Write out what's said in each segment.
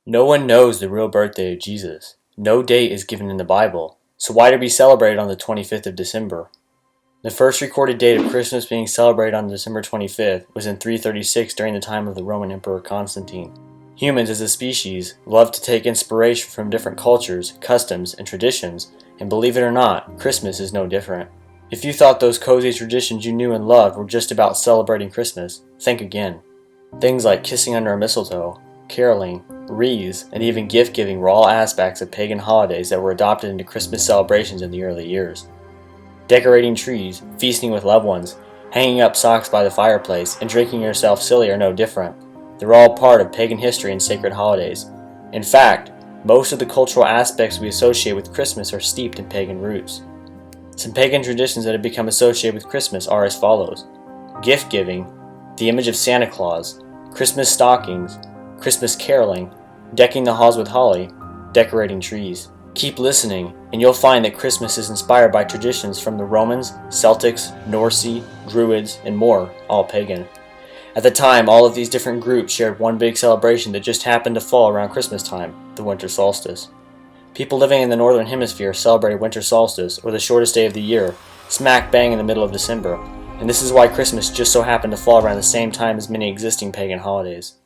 No one knows the real birthday of Jesus. No date is given in the Bible, so why do we celebrate on the 25th of December? The first recorded date of Christmas being celebrated on December 25th was in 336 during the time of the Roman Emperor Constantine. Humans as a species love to take inspiration from different cultures, customs, and traditions, and believe it or not, Christmas is no different. If you thought those cozy traditions you knew and loved were just about celebrating Christmas, think again. Things like kissing under a mistletoe, caroling, wreaths, and even gift-giving were all aspects of pagan holidays that were adopted into Christmas celebrations in the early years. Decorating trees, feasting with loved ones, hanging up socks by the fireplace, and drinking yourself silly are no different. They're all part of pagan history and sacred holidays. In fact, most of the cultural aspects we associate with Christmas are steeped in pagan roots. Some pagan traditions that have become associated with Christmas are as follows: gift-giving, the image of Santa Claus, Christmas stockings, Christmas caroling, decking the halls with holly, decorating trees. Keep listening, and you'll find that Christmas is inspired by traditions from the Romans, Celtics, Norse, Druids, and more, all pagan. At the time, all of these different groups shared one big celebration that just happened to fall around Christmas time, the winter solstice. People living in the northern hemisphere celebrate winter solstice, or the shortest day of the year, smack bang in the middle of December, and this is why Christmas just so happened to fall around the same time as many existing pagan holidays.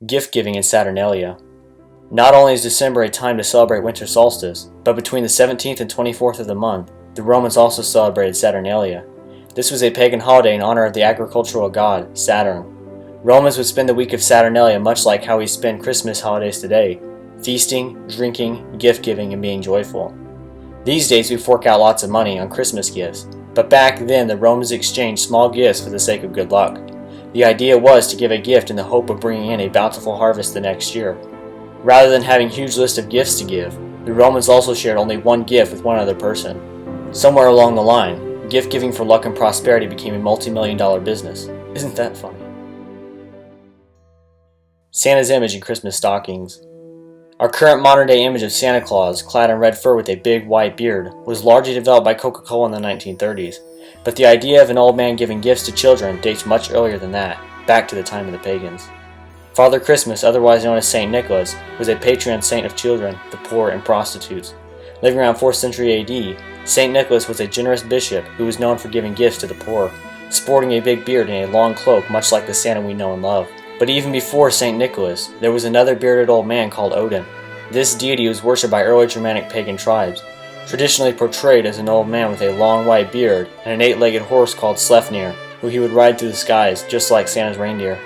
Gift-giving and Saturnalia. Not only is December a time to celebrate winter solstice, but between the 17th and 24th of the month, the Romans also celebrated Saturnalia. This was a pagan holiday in honor of the agricultural god, Saturn. Romans would spend the week of Saturnalia much like how we spend Christmas holidays today, feasting, drinking, gift-giving, and being joyful. These days we fork out lots of money on Christmas gifts, but back then the Romans exchanged small gifts for the sake of good luck. The idea was to give a gift in the hope of bringing in a bountiful harvest the next year. Rather than having a huge list of gifts to give, the Romans also shared only one gift with one other person. Somewhere along the line, gift-giving for luck and prosperity became a multi-million-dollar business. Isn't that funny? Santa's image in Christmas stockings. Our current modern-day image of Santa Claus, clad in red fur with a big white beard, was largely developed by Coca-Cola in the 1930s, but the idea of an old man giving gifts to children dates much earlier than that, back to the time of the pagans. Father Christmas, otherwise known as Saint Nicholas, was a patron saint of children, the poor, and prostitutes. Living around 4th century AD, Saint Nicholas was a generous bishop who was known for giving gifts to the poor, sporting a big beard and a long cloak much like the Santa we know and love. But even before Saint Nicholas, there was another bearded old man called Odin. This deity was worshipped by early Germanic pagan tribes, traditionally portrayed as an old man with a long white beard and an 8-legged horse called Sleipnir, who he would ride through the skies just like Santa's reindeer.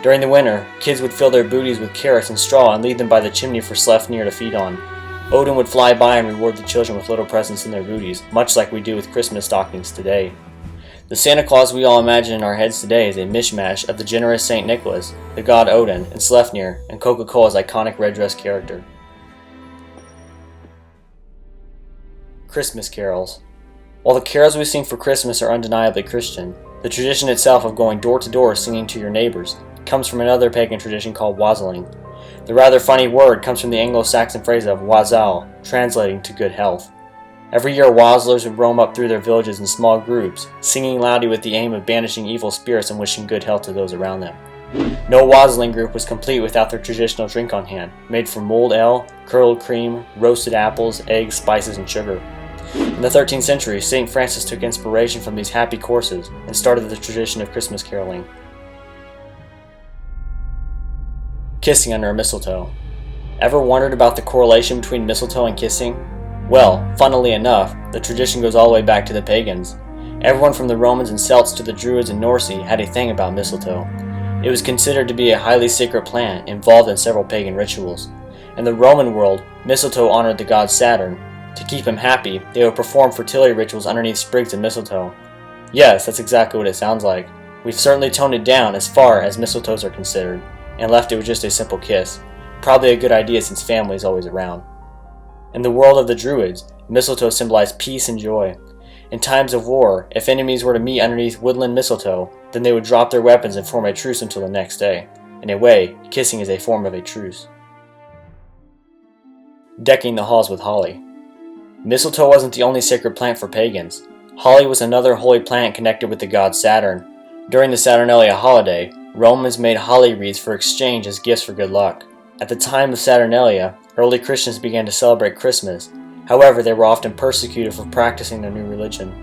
During the winter, kids would fill their booties with carrots and straw and leave them by the chimney for Sleipnir to feed on. Odin would fly by and reward the children with little presents in their booties, much like we do with Christmas stockings today. The Santa Claus we all imagine in our heads today is a mishmash of the generous Saint Nicholas, the god Odin, and Sleipnir, and Coca-Cola's iconic red dress character. Christmas carols. While the carols we sing for Christmas are undeniably Christian, the tradition itself of going door to door singing to your neighbors comes from another pagan tradition called wassailing. The rather funny word comes from the Anglo-Saxon phrase of wassail, translating to good health. Every year wassailers would roam up through their villages in small groups, singing loudly with the aim of banishing evil spirits and wishing good health to those around them. No wassailing group was complete without their traditional drink on hand, made from mulled ale, curdled cream, roasted apples, eggs, spices, and sugar. In the 13th century, St. Francis took inspiration from these happy courses and started the tradition of Christmas caroling. Kissing under a mistletoe. Ever wondered about the correlation between mistletoe and kissing? Well, funnily enough, the tradition goes all the way back to the pagans. Everyone from the Romans and Celts to the Druids and Norse had a thing about mistletoe. It was considered to be a highly sacred plant involved in several pagan rituals. In the Roman world, mistletoe honored the god Saturn. To keep him happy, they would perform fertility rituals underneath sprigs of mistletoe. Yes, that's exactly what it sounds like. We've certainly toned it down as far as mistletoes are considered, and left it with just a simple kiss. Probably a good idea since family is always around. In the world of the Druids, mistletoe symbolized peace and joy. In times of war, if enemies were to meet underneath woodland mistletoe, then they would drop their weapons and form a truce until the next day. In a way, kissing is a form of a truce. Decking the halls with holly. Mistletoe wasn't the only sacred plant for pagans. Holly was another holy plant connected with the god Saturn. During the Saturnalia holiday, Romans made holly wreaths for exchange as gifts for good luck. At the time of Saturnalia, early Christians began to celebrate Christmas. However, they were often persecuted for practicing their new religion.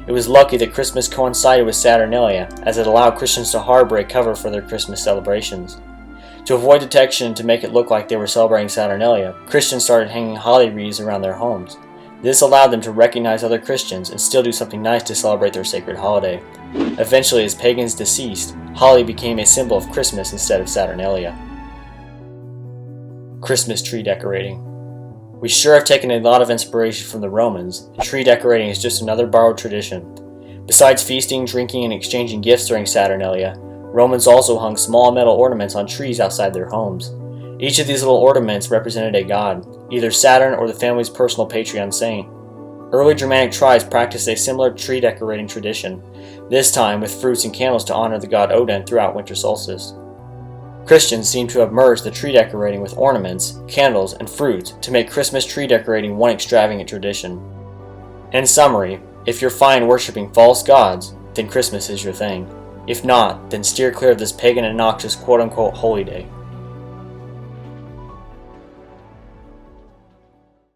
It was lucky that Christmas coincided with Saturnalia, as it allowed Christians to harbor a cover for their Christmas celebrations. To avoid detection and to make it look like they were celebrating Saturnalia, Christians started hanging holly wreaths around their homes. This allowed them to recognize other Christians and still do something nice to celebrate their sacred holiday. Eventually, as pagans deceased, holly became a symbol of Christmas instead of Saturnalia. Christmas tree decorating. We sure have taken a lot of inspiration from the Romans, and tree decorating is just another borrowed tradition. Besides feasting, drinking, and exchanging gifts during Saturnalia, Romans also hung small metal ornaments on trees outside their homes. Each of these little ornaments represented a god, either Saturn or the family's personal patron saint. Early Germanic tribes practiced a similar tree decorating tradition, this time with fruits and candles to honor the god Odin throughout winter solstice. Christians seem to have merged the tree decorating with ornaments, candles, and fruits to make Christmas tree decorating one extravagant tradition. In summary, if you're fine worshipping false gods, then Christmas is your thing. If not, then steer clear of this pagan and noxious quote-unquote holy day.